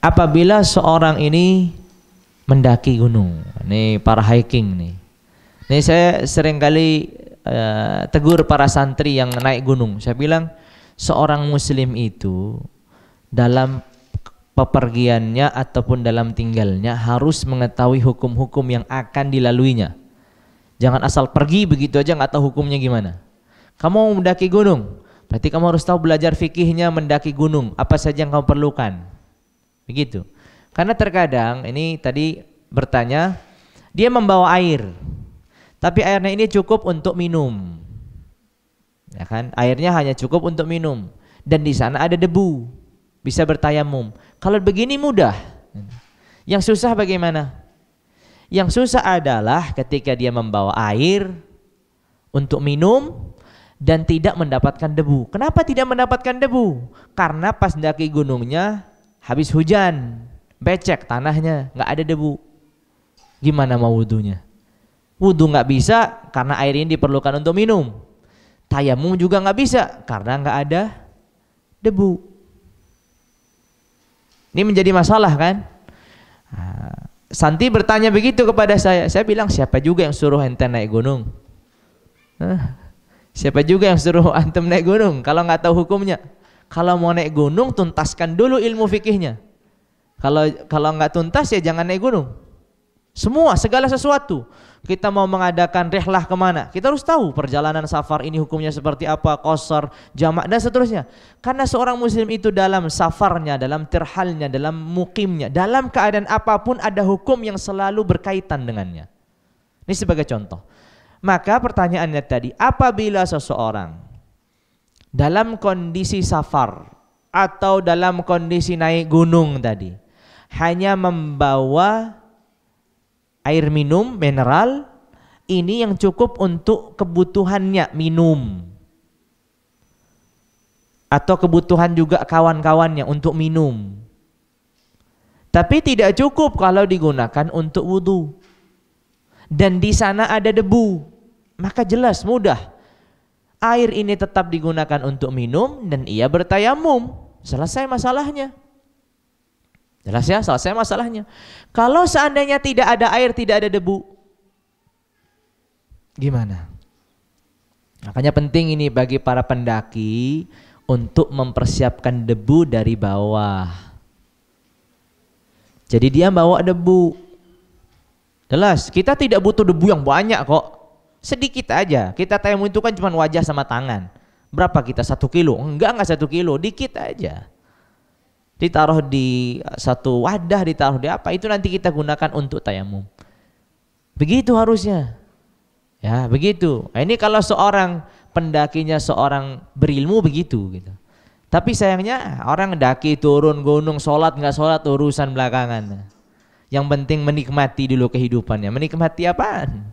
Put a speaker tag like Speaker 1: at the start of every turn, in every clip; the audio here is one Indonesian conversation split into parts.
Speaker 1: apabila seorang ini mendaki gunung, nih para hiking nih. Nih saya sering kali tegur para santri yang naik gunung. Saya bilang seorang muslim itu dalam pepergiannya ataupun dalam tinggalnya harus mengetahui hukum-hukum yang akan dilaluinya. Jangan asal pergi begitu aja nggak tahu hukumnya gimana. Kamu mau mendaki gunung, berarti kamu harus tahu belajar fikihnya mendaki gunung, apa saja yang kamu perlukan. Begitu. Karena terkadang ini tadi bertanya, dia membawa air, tapi airnya ini cukup untuk minum, ya kan? Airnya hanya cukup untuk minum, dan di sana ada debu, bisa bertayamum. Kalau begini mudah. Yang susah bagaimana? Yang susah adalah ketika dia membawa air untuk minum dan tidak mendapatkan debu. Kenapa tidak mendapatkan debu? Karena pas mendaki gunungnya habis hujan, becek tanahnya, nggak ada debu. Gimana mau wudunya? Wudu nggak bisa karena air ini diperlukan untuk minum. Tayamum juga nggak bisa karena nggak ada debu. Ini menjadi masalah kan? Santi bertanya begitu kepada saya. Saya bilang siapa juga yang suruh ente naik gunung? Siapa juga yang suruh antum naik gunung kalau nggak tahu hukumnya? Kalau mau naik gunung tuntaskan dulu ilmu fikihnya. Kalau nggak tuntas ya jangan naik gunung. Semua segala sesuatu kita mau mengadakan rihlah kemana, kita harus tahu perjalanan safar ini hukumnya seperti apa, qasar, jamak dan seterusnya. Karena seorang muslim itu dalam safarnya, dalam tirhalnya, dalam muqimnya, dalam keadaan apapun ada hukum yang selalu berkaitan dengannya. Ini sebagai contoh. Maka pertanyaannya tadi, apabila seseorang dalam kondisi safar atau dalam kondisi naik gunung tadi hanya membawa air minum mineral, ini yang cukup untuk kebutuhannya minum atau kebutuhan juga kawan-kawannya untuk minum, tapi tidak cukup kalau digunakan untuk wudu dan di sana ada debu, maka jelas mudah air ini tetap digunakan untuk minum dan ia bertayamum, selesai masalahnya. Jelas ya, selesai masalahnya. Kalau seandainya tidak ada air, tidak ada debu, gimana? Makanya penting ini bagi para pendaki untuk mempersiapkan debu dari bawah. Jadi dia bawa debu. Jelas, kita tidak butuh debu yang banyak kok. Sedikit aja. Kita tayamum itu kan cuma wajah sama tangan. Berapa kita? 1 kilo? Enggak 1 kilo, dikit aja. Ditaruh di satu wadah, ditaruh di apa, itu nanti kita gunakan untuk tayamum. Begitu harusnya. Ya, begitu. Nah, ini kalau seorang pendakinya seorang berilmu begitu gitu. Tapi sayangnya orang mendaki turun gunung, sholat nggak sholat urusan belakangan. Yang penting menikmati dulu kehidupannya. Menikmati apaan?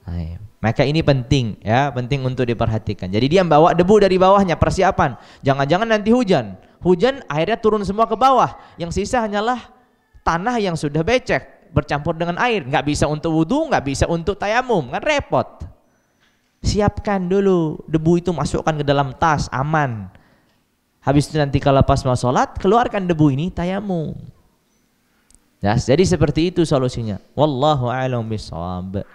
Speaker 1: Nah, maka ini penting ya, penting untuk diperhatikan. Jadi dia bawa debu dari bawahnya, persiapan. Jangan-jangan nanti hujan. Hujan airnya turun semua ke bawah. Yang sisa hanyalah tanah yang sudah becek bercampur dengan air. Nggak bisa untuk wudu, nggak bisa untuk tayamum, kan repot. Siapkan dulu debu itu, masukkan ke dalam tas, aman. Habis itu nanti kalau pas mau sholat, keluarkan debu ini, tayamum. Ya, jadi seperti itu solusinya. Wallahu a'lam bishawab.